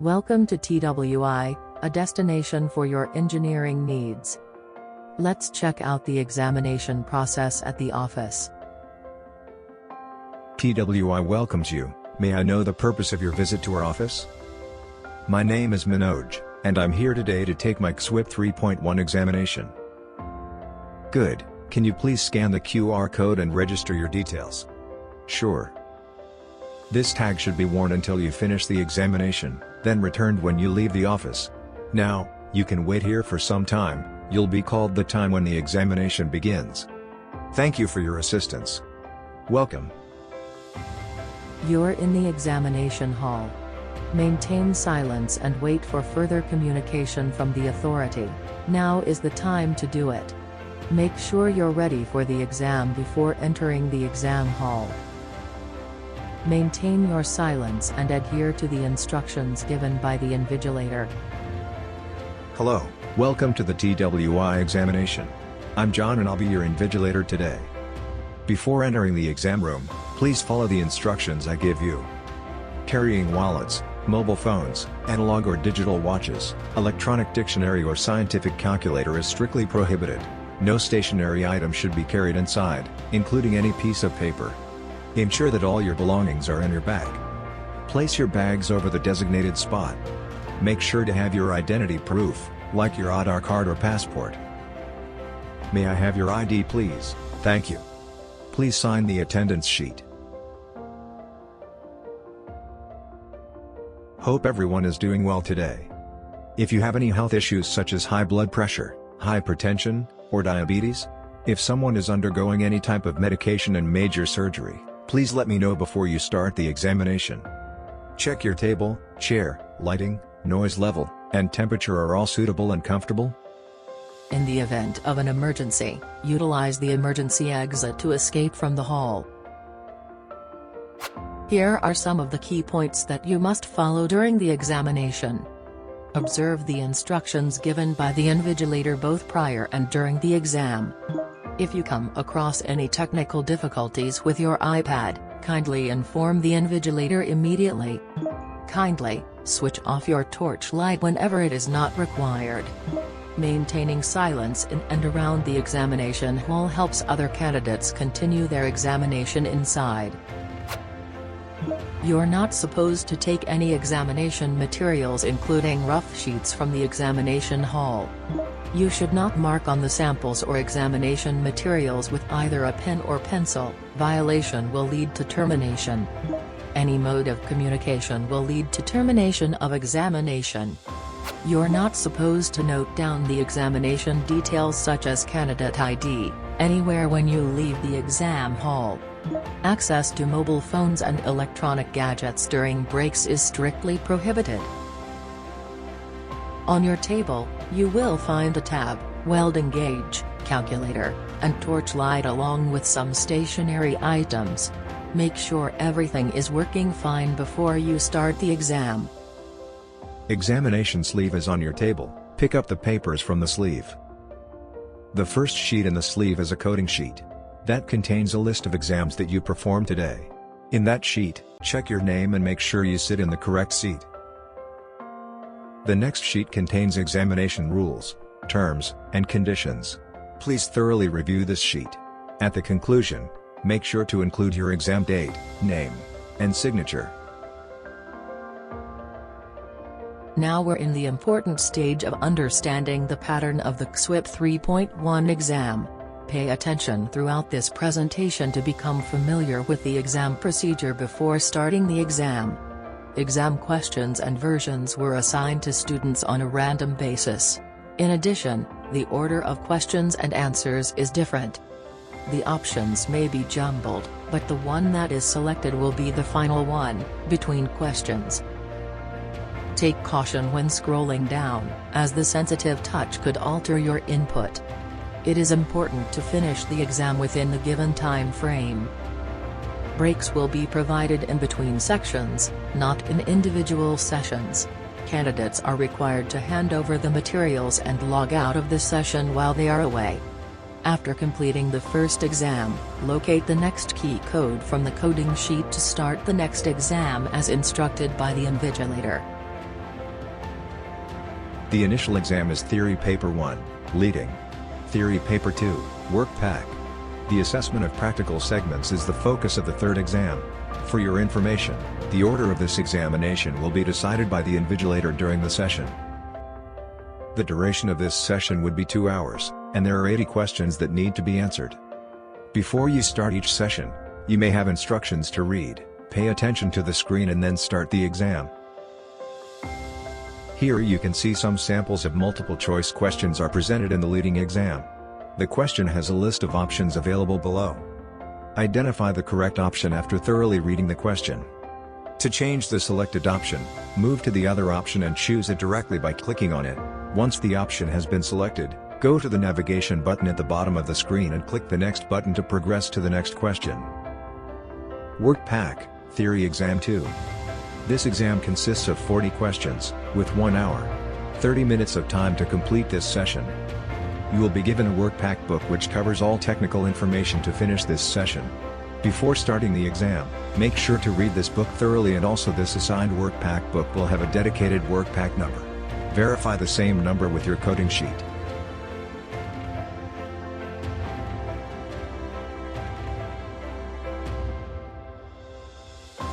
Welcome to TWI, a destination for your engineering needs. Let's check out the examination process at the office. TWI welcomes you. May I know the purpose of your visit to our office? My name is Manoj, and I'm here today to take my CSWIP 3.1 examination. Good. Can you please scan the QR code and register your details? Sure. This tag should be worn until you finish the examination, then returned when you leave the office. Now, you can wait here for some time. You'll be called the time when the examination begins. Thank you for your assistance. Welcome. You're in the examination hall. Maintain silence and wait for further communication from the authority. Now is the time to do it. Make sure you're ready for the exam before entering the exam hall. Maintain your silence and adhere to the instructions given by the invigilator. Hello, welcome to the TWI examination. I'm John and I'll be your invigilator today. Before entering the exam room, please follow the instructions I give you. Carrying wallets, mobile phones, analog or digital watches, electronic dictionary or scientific calculator is strictly prohibited. No stationary item should be carried inside, including any piece of paper. Ensure that all your belongings are in your bag. Place your bags over the designated spot. Make sure to have your identity proof, like your Aadhaar card or passport. May I have your ID please? Thank you. Please sign the attendance sheet. Hope everyone is doing well today. If you have any health issues such as high blood pressure, hypertension, or diabetes, if someone is undergoing any type of medication and major surgery, please let me know before you start the examination. Check your table, chair, lighting, noise level, and temperature are all suitable and comfortable. In the event of an emergency, utilize the emergency exit to escape from the hall. Here are some of the key points that you must follow during the examination. Observe the instructions given by the invigilator both prior and during the exam. If you come across any technical difficulties with your iPad, kindly inform the invigilator immediately. Kindly switch off your torch light whenever it is not required. Maintaining silence in and around the examination hall helps other candidates continue their examination inside. You're not supposed to take any examination materials including rough sheets from the examination hall. You should not mark on the samples or examination materials with either a pen or pencil. Violation will lead to termination. Any mode of communication will lead to termination of examination. You're not supposed to note down the examination details such as candidate ID, anywhere when you leave the exam hall. Access to mobile phones and electronic gadgets during breaks is strictly prohibited. On your table, you will find a tab, welding gauge, calculator, and torch light along with some stationary items. Make sure everything is working fine before you start the exam. Examination sleeve is on your table. Pick up the papers from the sleeve. The first sheet in the sleeve is a coding sheet. That contains a list of exams that you performed today. In that sheet, check your name and make sure you sit in the correct seat. The next sheet contains examination rules, terms, and conditions. Please thoroughly review this sheet. At the conclusion, make sure to include your exam date, name, and signature. Now we're in the important stage of understanding the pattern of the CSWIP 3.1 exam. Pay attention throughout this presentation to become familiar with the exam procedure before starting the exam. Exam questions and versions were assigned to students on a random basis. In addition, the order of questions and answers is different. The options may be jumbled, but the one that is selected will be the final one, between questions. Take caution when scrolling down, as the sensitive touch could alter your input. It is important to finish the exam within the given time frame. Breaks will be provided in between sections, not in individual sessions. Candidates are required to hand over the materials and log out of the session while they are away. After completing the first exam, locate the next key code from the coding sheet to start the next exam as instructed by the invigilator. The initial exam is Theory Paper 1, Leading. Theory Paper 2, Work Pack. The assessment of practical segments is the focus of the third exam. For your information, the order of this examination will be decided by the invigilator during the session. The duration of this session would be 2 hours, and there are 80 questions that need to be answered. Before you start each session, you may have instructions to read, pay attention to the screen and then start the exam. Here you can see some samples of multiple choice questions are presented in the leading exam. The question has a list of options available below. Identify the correct option after thoroughly reading the question. To change the selected option, move to the other option and choose it directly by clicking on it. Once the option has been selected, go to the navigation button at the bottom of the screen and click the next button to progress to the next question. Work Pack, Theory Exam 2. This exam consists of 40 questions, with 1 hour, 30 minutes of time to complete this session. You will be given a work pack book which covers all technical information to finish this session. Before starting the exam, make sure to read this book thoroughly, and also this assigned work pack book will have a dedicated work pack number. Verify the same number with your coding sheet.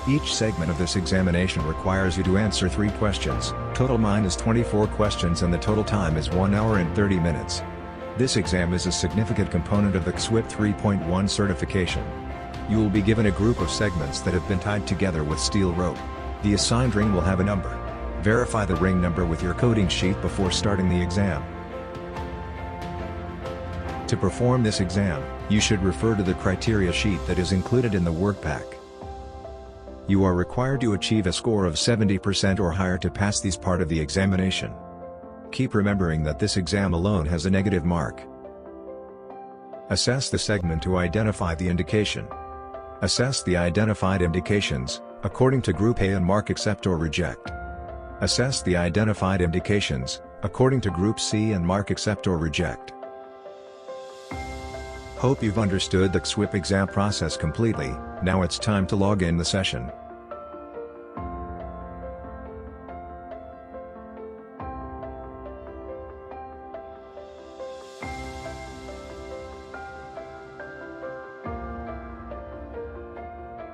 Each segment of this examination requires you to answer 3 questions. Total mine is 24 questions and the total time is 1 hour and 30 minutes. This exam is a significant component of the CSWIP 3.1 certification. You will be given a group of segments that have been tied together with steel rope. The assigned ring will have a number. Verify the ring number with your coding sheet before starting the exam. To perform this exam, you should refer to the criteria sheet that is included in the work pack. You are required to achieve a score of 70% or higher to pass this part of the examination. Keep remembering that this exam alone has a negative mark. Assess the segment to identify the indication. Assess the identified indications, according to Group A and mark accept or reject. Assess the identified indications, according to Group C and mark accept or reject. Hope you've understood the CSWIP exam process completely. Now it's time to log in the session.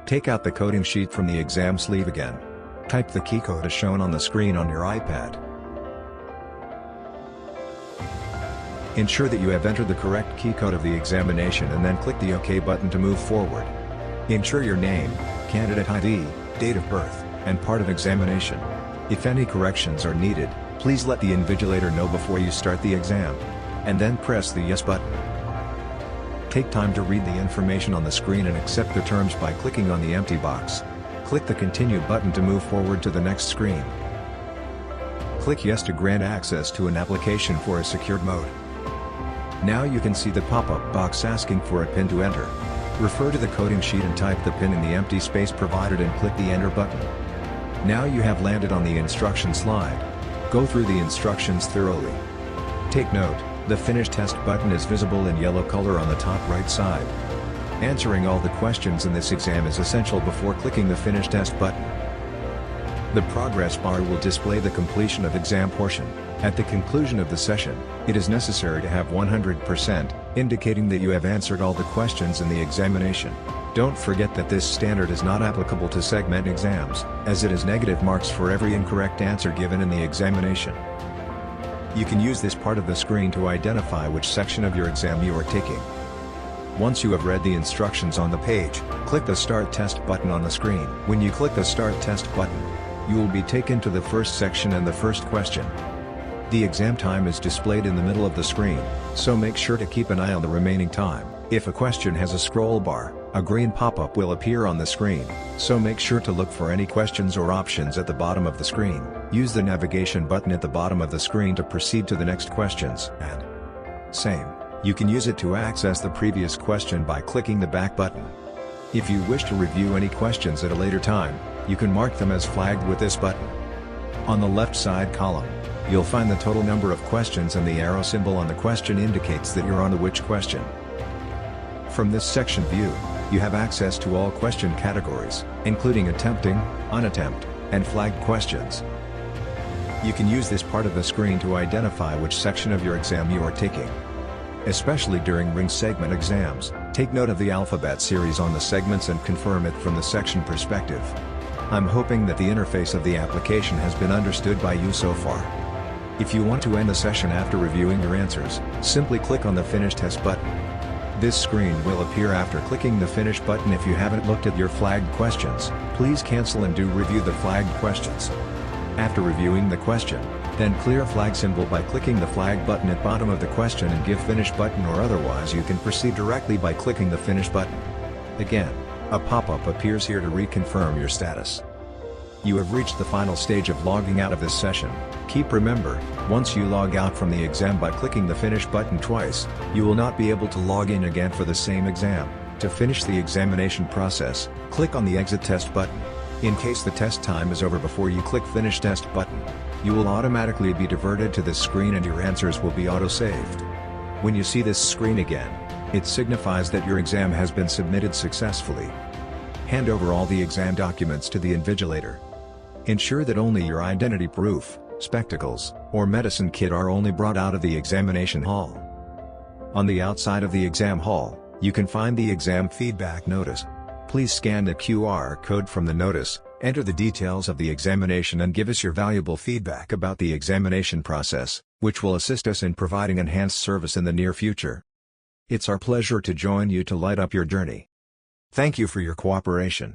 Take out the coding sheet from the exam sleeve again. Type the key code as shown on the screen on your iPad. Ensure that you have entered the correct key code of the examination and then click the OK button to move forward. Ensure your name, candidate ID, date of birth, and part of examination. If any corrections are needed, please let the invigilator know before you start the exam. And then press the Yes button. Take time to read the information on the screen and accept the terms by clicking on the empty box. Click the Continue button to move forward to the next screen. Click Yes to grant access to an application for a secured mode. Now you can see the pop-up box asking for a PIN to enter. Refer to the coding sheet and type the PIN in the empty space provided and click the Enter button. Now you have landed on the instruction slide. Go through the instructions thoroughly. Take note, the Finish Test button is visible in yellow color on the top right side. Answering all the questions in this exam is essential before clicking the Finish Test button. The progress bar will display the completion of exam portion. At the conclusion of the session, it is necessary to have 100%, indicating that you have answered all the questions in the examination. Don't forget that this standard is not applicable to segment exams, as it is negative marks for every incorrect answer given in the examination. You can use this part of the screen to identify which section of your exam you are taking. Once you have read the instructions on the page, click the Start Test button on the screen. When you click the Start Test button, you will be taken to the first section and the first question. The exam time is displayed in the middle of the screen, so make sure to keep an eye on the remaining time. If a question has a scroll bar, a green pop-up will appear on the screen, so make sure to look for any questions or options at the bottom of the screen. Use the navigation button at the bottom of the screen to proceed to the next questions, and same. You can use it to access the previous question by clicking the back button. If you wish to review any questions at a later time, you can mark them as flagged with this button. On the left side column, you'll find the total number of questions, and the arrow symbol on the question indicates that you're on the which question. From this section view, you have access to all question categories, including attempting, unattempt, and flagged questions. You can use this part of the screen to identify which section of your exam you are taking. Especially during ring segment exams, take note of the alphabet series on the segments and confirm it from the section perspective. I'm hoping that the interface of the application has been understood by you so far. If you want to end the session after reviewing your answers, simply click on the Finish Test button. This screen will appear after clicking the Finish button. If you haven't looked at your flagged questions, please cancel and do review the flagged questions. After reviewing the question, then clear flag symbol by clicking the flag button at bottom of the question and give Finish button, or otherwise you can proceed directly by clicking the Finish button. Again, a pop-up appears here to reconfirm your status. You have reached the final stage of logging out of this session. Remember, once you log out from the exam by clicking the Finish button twice, you will not be able to log in again for the same exam. To finish the examination process, click on the Exit Test button. In case the test time is over before you click Finish Test button, you will automatically be diverted to this screen and your answers will be auto-saved. When you see this screen again, it signifies that your exam has been submitted successfully. Hand over all the exam documents to the invigilator. Ensure that only your identity proof, spectacles, or medicine kit are only brought out of the examination hall. On the outside of the exam hall, you can find the exam feedback notice. Please scan the QR code from the notice, enter the details of the examination and give us your valuable feedback about the examination process, which will assist us in providing enhanced service in the near future. It's our pleasure to join you to light up your journey. Thank you for your cooperation.